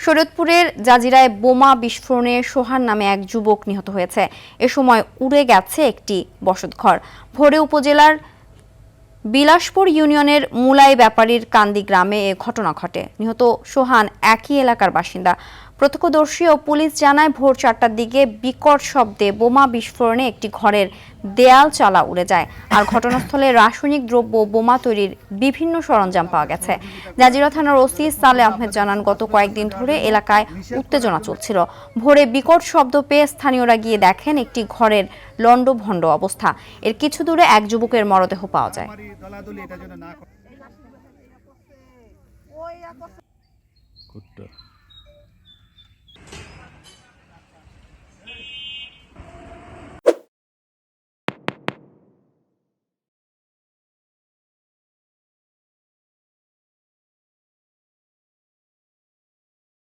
শরীয়তপুরের জাজিরায় বোমা বিস্ফোরণে সোহান নামে এক যুবক নিহত হয়েছে। এ সময় উড়ে গেছে একটি বসতঘর। ভোরে উপজেলার বিলাসপুর ইউনিয়নের মুলাই ব্যাপারীর কান্দি গ্রামে এ ঘটনা ঘটে। নিহত সোহান একই এলাকার বাসিন্দা। প্রত্যক্ষদর্শী ও পুলিশ জানায়, ভোর 4টার দিকে বিকট শব্দে বোমা বিস্ফোরণে একটি ঘরের দেয়াল চালা উড়ে যায়। আর ঘটনাস্থলে রাসায়নিক দ্রব্য, বোমা তৈরির বিভিন্ন সরঞ্জাম পাওয়া গেছে। জাজিরা থানার ওসি সালে আহমেদ জানান, গত কয়েকদিন ধরে এলাকায় উত্তেজনা চলছিল। ভোরে বিকট শব্দ পেয়ে স্থানীয়রা গিয়ে দেখেন একটি ঘরের লণ্ডভণ্ড অবস্থা। এর কিছু দূরে এক যুবকের মরদেহ পাওয়া যায়।